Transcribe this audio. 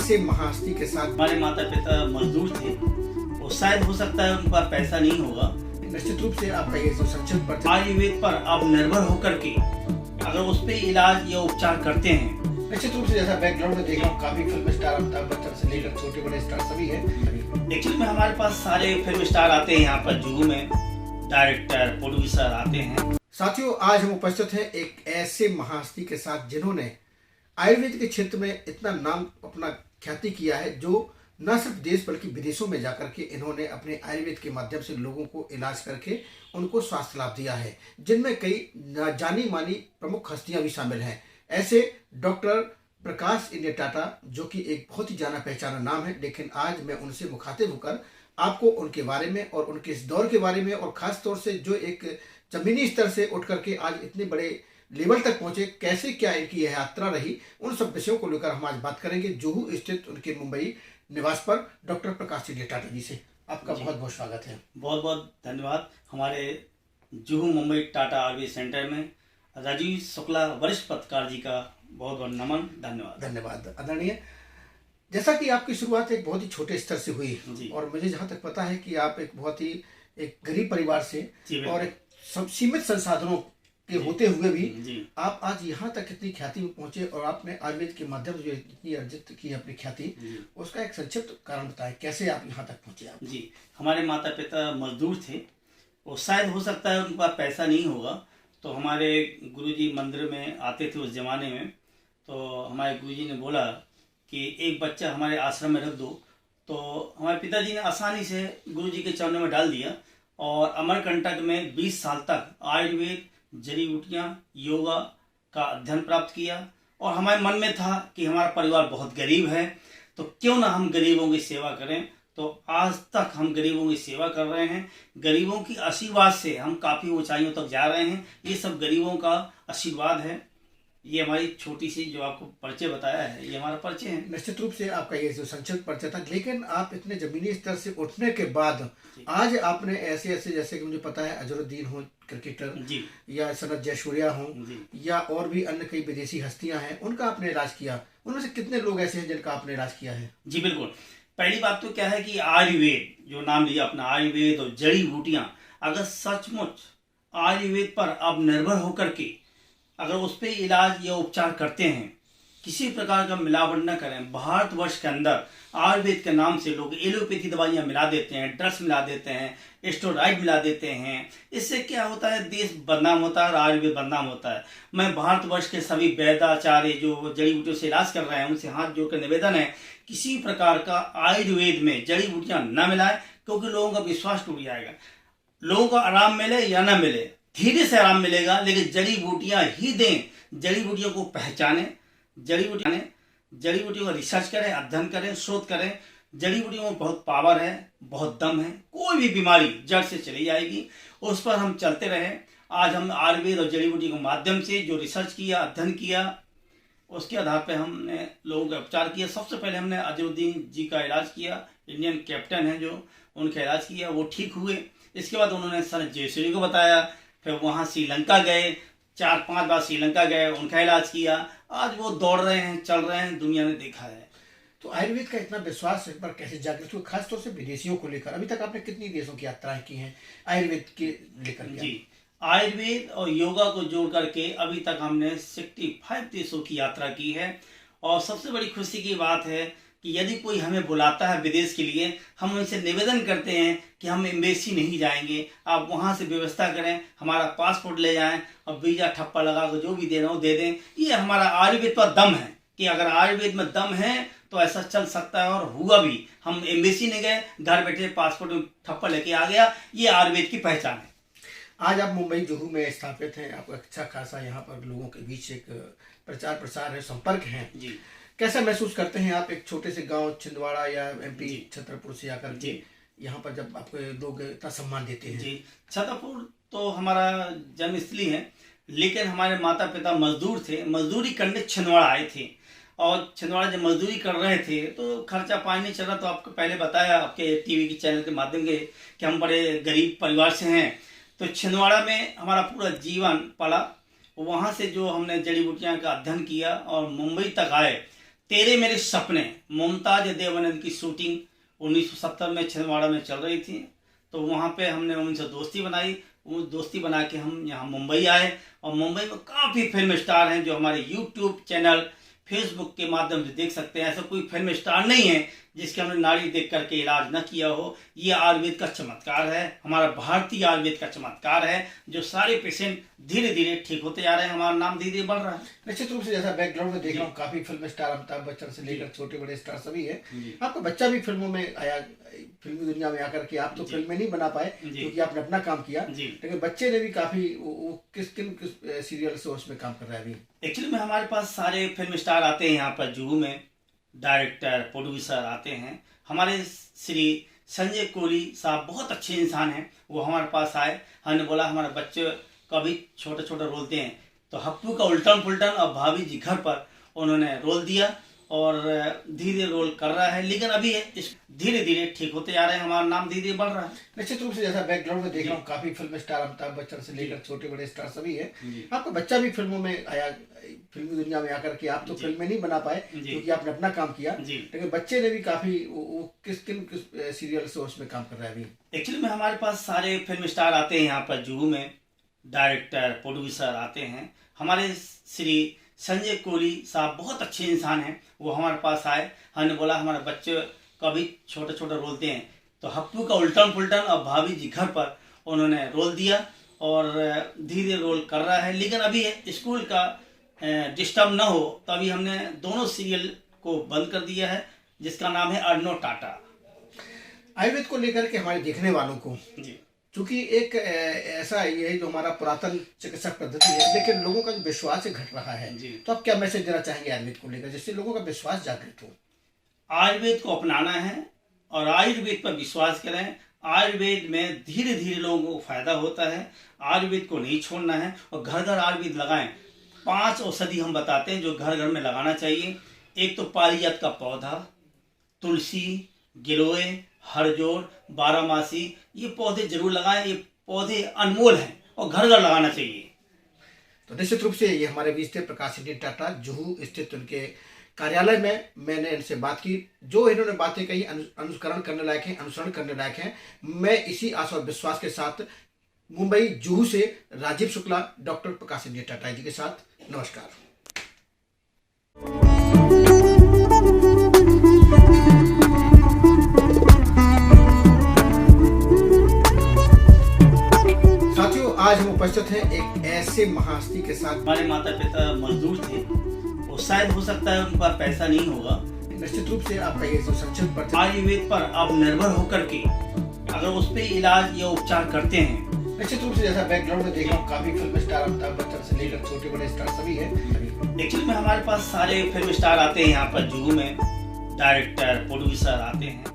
ऐसे महाहस्ती के साथ हमारे माता पिता मजदूर थे, और शायद हो सकता है उनके पास पैसा नहीं होगा। निश्चित रूप से आपका ये जो संक्षिप्त परिचय आयुर्वेद पर अब निर्भर होकर के अगर उस पे इलाज या उपचार करते हैं। निश्चित रूप से जैसा बैकग्राउंड में देख रहा हूँ काफी फिल्म स्टार अमिताभ बच्चन से लेकर छोटे बड़े स्टार सभी हैं। एक्चुअली में हमारे पास सारे फिल्म स्टार आते हैं यहाँ पर जुहू में, डायरेक्टर प्रोड्यूसर आते हैं। साथियों, आज हम उपस्थित हैं एक ऐसे महाहस्ती के साथ जिन्होंने आयुर्वेद के क्षेत्र में इतना नाम अपना ख्याति किया है, जो न सिर्फ देश बल्कि विदेशों में जाकर के इन्होंने अपने आयुर्वेद के माध्यम से लोगों को इलाज करके उनको स्वास्थ्य लाभ दिया है, जिनमें कई जानी मानी प्रमुख हस्तियां भी शामिल हैं। ऐसे डॉक्टर प्रकाश इंडिया टाटा, जो कि एक बहुत ही जाना पहचाना नाम है, लेकिन आज मैं उनसे मुखातिब होकर आपको उनके बारे में और उनके इस दौर के बारे में, और खास तौर से जो एक जमीनी स्तर से उठ करके आज इतने बड़े लेवल तक पहुंचे, कैसे क्या इनकी यह यात्रा रही, उन सब विषयों को लेकर हम आज बात करेंगे। जुहू स्थित उनके मुंबई निवास पर डॉक्टर प्रकाश इंडिया टाटा जी से आपका बहुत बहुत स्वागत है। बहुत बहुत धन्यवाद। हमारे जुहू मुंबई टाटा आयुर्वेद सेंटर में राजीव शुक्ला वरिष्ठ पत्रकार जी का बहुत बहुत नमन, धन्यवाद। धन्यवाद आदरणीय। जैसा कि आपकी शुरुआत एक बहुत ही छोटे स्तर से हुई, और मुझे जहाँ तक पता है कि आप एक बहुत ही एक गरीब परिवार से और एक सीमित संसाधनों के होते हुए भी आप आज यहाँ तक इतनी ख्याति में पहुंचे, और आपने आयुर्वेद के माध्यम से इतनी अर्जित की अपनी ख्याति, उसका एक संक्षिप्त कारण बताएं, कैसे आप यहाँ तक पहुंचे आप? जी, हमारे माता पिता मजदूर थे, और शायद हो सकता है उनके पास पैसा नहीं होगा, तो हमारे गुरुजी मंदिर में आते थे उस जमाने में। तो हमारे गुरुजी ने बोला कि एक बच्चा हमारे आश्रम में रख दो, तो हमारे पिताजी ने आसानी से गुरुजी के चरणों में डाल दिया, और अमरकंटक में 20 साल तक आयुर्वेद, जड़ी बूटियाँ, योगा का अध्ययन प्राप्त किया। और हमारे मन में था कि हमारा परिवार बहुत गरीब है, तो क्यों ना हम गरीबों की सेवा करें। तो आज तक हम गरीबों की सेवा कर रहे हैं। गरीबों की आशीर्वाद से हम काफ़ी ऊंचाइयों तक जा रहे हैं। ये सब गरीबों का आशीर्वाद है। ये हमारी छोटी सी जो आपको परिचय बताया है, ये हमारा परिचय है। निश्चित रूप से आपका ये जो संक्षिप्त परिचय था, लेकिन आप इतने जमीनी स्तर से उठने के बाद आज आपने ऐसे ऐसे, जैसे कि मुझे पता है अजरुद्दीन हो क्रिकेटर जी, या सनत जयसूर्या हो, या और भी अन्य कई विदेशी हस्तियां हैं, उनका आपने इलाज किया। उनमें से कितने लोग ऐसे हैं जिनका आपने इलाज किया है? जी बिल्कुल। पहली बात तो क्या है कि आयुर्वेद जो नाम लिया अपना, आयुर्वेद और जड़ी बूटियां, अगर सचमुच आयुर्वेद पर अब निर्भर होकर के अगर उस पर इलाज या उपचार करते हैं, किसी प्रकार का मिलावट न करें। भारतवर्ष के अंदर आयुर्वेद के नाम से लोग एलोपैथी दवाइयाँ मिला देते हैं, ड्रग्स मिला देते हैं, स्टेरॉइड मिला देते हैं। इससे क्या होता है, देश बदनाम होता है और आयुर्वेद बदनाम होता है। मैं भारतवर्ष के सभी वैद्याचार्य जो जड़ी बूटियों से इलाज कर रहे हैं, उनसे हाथ जोड़कर निवेदन है, किसी प्रकार का आयुर्वेद में जड़ी बूटियाँ न मिलाएं, क्योंकि लोगों का विश्वास टूट जाएगा। लोगों को आराम मिले या न मिले, धीरे से आराम मिलेगा, लेकिन जड़ी बूटियाँ ही दें। जड़ी बूटियों को पहचानें, जड़ी बूटियों का रिसर्च करें, अध्ययन करें, शोध करें। जड़ी बूटियों में बहुत पावर है, बहुत दम है। कोई भी बीमारी जड़ से चली जाएगी, उस पर हम चलते रहें। आज हम आयुर्वेद और जड़ी बूटी के माध्यम से जो रिसर्च किया, अध्ययन किया, उसके आधार पर हमने लोगों का उपचार किया। सबसे पहले हमने अजरुद्दीन जी का इलाज किया, इंडियन कैप्टन है जो, उनका इलाज किया, वो ठीक हुए। इसके बाद उन्होंने सनत जयसूर्या को बताया, फिर वहाँ श्रीलंका गए, 4-5 बार श्रीलंका गए, उनका इलाज किया। आज वो दौड़ रहे हैं, चल रहे हैं, दुनिया ने देखा है। तो आयुर्वेद का इतना विश्वास एक बार कैसे जागृत हुआ, खासतौर से विदेशियों को लेकर? अभी तक आपने कितनी देशों की यात्राएं की हैं आयुर्वेद के लेकर? जी, आयुर्वेद और योगा को जोड़ करके अभी तक हमने 65 देशों की यात्रा की है। और सबसे बड़ी खुशी की बात है कि यदि कोई हमें बुलाता है विदेश के लिए, हम उनसे निवेदन करते हैं कि हम एम्बेसी नहीं जाएंगे, आप वहाँ से व्यवस्था करें, हमारा पासपोर्ट ले जाएं और वीजा ठप्पा लगा कर जो भी देना हो दे दें। ये हमारा आयुर्वेद पर दम है कि अगर आयुर्वेद में दम है तो ऐसा चल सकता है, और हुआ भी। हम एम्बेसी नहीं गए, घर बैठे पासपोर्ट में ठप्पा लेके आ गया। ये आयुर्वेद की पहचान है। आज आप मुंबई जुहू में स्थापित हैं, आपको अच्छा खासा यहाँ पर लोगों के बीच एक प्रचार प्रसार है, संपर्क है जी। कैसा महसूस करते हैं आप एक छोटे से गांव छिंदवाड़ा या एमपी छतरपुर से आकर के यहाँ पर, जब आपको लोग इतना सम्मान देते हैं? जी, छतरपुर तो हमारा जन्मस्थली है, लेकिन हमारे माता पिता मजदूर थे, मजदूरी करने छिंदवाड़ा आए थे। और छिंदवाड़ा जब मजदूरी कर रहे थे तो खर्चा पानी नहीं चल रहा। तो आपको पहले बताया आपके टीवी के चैनल के माध्यम से कि हम बड़े गरीब परिवार से हैं। तो छिंदवाड़ा में हमारा पूरा जीवन पला। वहाँ से जो हमने जड़ी बूटियाँ का अध्ययन किया और मुंबई तक आए, तेरे मेरे सपने मुमताज देवानंद की शूटिंग 1970 में छिंदवाड़ा में चल रही थी। तो वहाँ पे हमने उनसे दोस्ती बनाई। वो दोस्ती बना के हम यहाँ मुंबई आए और मुंबई में काफ़ी फिल्म स्टार हैं जो हमारे यूट्यूब चैनल फेसबुक के माध्यम से देख सकते हैं। ऐसा कोई फिल्म स्टार नहीं है जिसके हमने नाड़ी देख करके इलाज न किया हो। ये आयुर्वेद का चमत्कार है, हमारा भारतीय आयुर्वेद का चमत्कार है, जो सारे पेशेंट धीरे धीरे ठीक होते जा रहे हैं। हमारा नाम धीरे धीरे बढ़ रहा है। निश्चित रूप से जैसा बैकग्राउंड में देख रहा हूँ काफी फिल्म स्टार अमिताभ बच्चन से लेकर छोटे बड़े स्टार सभी है। आपका बच्चा भी फिल्मों में आया, फिल्मी दुनिया में आकर के आप तो फिल्में नहीं बना पाए क्योंकि आपने अपना काम किया, लेकिन बच्चे ने भी काफी किन सीरियल से उसमें काम कर रहा है अभी? एक्चुअली में हमारे पास सारे फिल्म स्टार आते हैं यहाँ पर जुहू में, डायरेक्टर प्रोड्यूसर आते हैं। हमारे श्री संजय कोहली साहब बहुत अच्छे इंसान हैं, वो हमारे पास आए। हमने बोला हमारे बच्चे का भी छोटे छोटे रोल दें, तो हप्पू का उल्टन पुल्टन और भाभी जी घर पर उन्होंने रोल दिया और धीरे रोल कर रहा है, लेकिन अभी धीरे धीरे ठीक होते जा रहे हैं। हमारा नाम धीरे धीरे बढ़ रहा है। निश्चित रूप से जैसा बैकग्राउंड में देख रहा हूँ काफी फिल्म स्टार अमिताभ बच्चन से लेकर छोटे बड़े स्टार सभी है। आपका बच्चा भी फिल्मों में आया, फिल्मी दुनिया में आकर के आप तो फिल्में नहीं बना पाए क्योंकि आपने अपना काम किया, लेकिन बच्चे ने भी काफी किन सीरियल से उसमें काम कर रहा है अभी? एक्चुअली में हमारे पास सारे फिल्म स्टार आते हैं यहाँ पर जुहू में, डायरेक्टर प्रोड्यूसर आते हैं। हमारे श्री संजय कोहली साहब बहुत अच्छे इंसान हैं, वो हमारे पास आए। हमने बोला हमारे बच्चे का भी छोटे छोटे रोल दें, तो हप्पू का उल्टन पुल्टन और भाभी जी घर पर उन्होंने रोल दिया और धीरे रोल कर रहा है, लेकिन अभी स्कूल का डिस्टर्ब ना हो तो अभी हमने दोनों सीरियल को बंद कर दिया है, जिसका नाम है अर्नो टाटा। आयुर्वेद को लेकर के हमारे देखने वालों को चूंकि एक ऐसा ये है जो हमारा पुरातन चिकित्सक पद्धति है, लेकिन लोगों का जो विश्वास है घट रहा है, तो आप क्या मैसेज देना चाहेंगे आयुर्वेद को लेकर जिससे लोगों का विश्वास जागृत हो? आयुर्वेद को अपनाना है और आयुर्वेद पर विश्वास करें। आयुर्वेद में धीरे धीरे लोगों को फायदा होता है। आयुर्वेद को नहीं छोड़ना है और घर घर आयुर्वेद लगाएं। 5 औषधि हम बताते हैं जो घर घर में लगाना चाहिए। एक तो पारिजात का पौधा, तुलसी, गिलोय, हरजोड़, बारहमासी, ये पौधे जरूर लगाएं। ये पौधे अनमोल हैं और घर घर लगाना चाहिए। तो निश्चित रूप से ये हमारे बीच थे प्रकाश इंडियन टाटा, जुहू स्थित उनके कार्यालय में मैंने इनसे बात की। जो इन्होंने बातें कही अनुकरण करने लायक है, अनुसरण करने लायक है। मैं इसी आशा और विश्वास के साथ मुंबई जुहू से राजीव शुक्ला, डॉक्टर प्रकाश इंडियन टाटा जी के साथ नमस्कार। आज हम उपस्थित हैं एक ऐसे महाहस्ती के साथ। हमारे माता पिता मजदूर थे, वो शायद हो सकता है उनके पास पैसा नहीं होगा। निश्चित रूप से आपका ये जो संक्षिप्त परिचय आयुर्वेद पर आप निर्भर होकर के अगर उस पर इलाज या उपचार करते हैं। निश्चित रूप से जैसा बैकग्राउंड में देख रहा हूँ काफी फिल्म स्टार अमिताभ बच्चन से लेकर छोटे बड़े स्टार सभी है। एक्चुअली में हमारे पास सारे फिल्म स्टार आते हैं यहाँ पर जुहू में, डायरेक्टर प्रोड्यूसर आते हैं।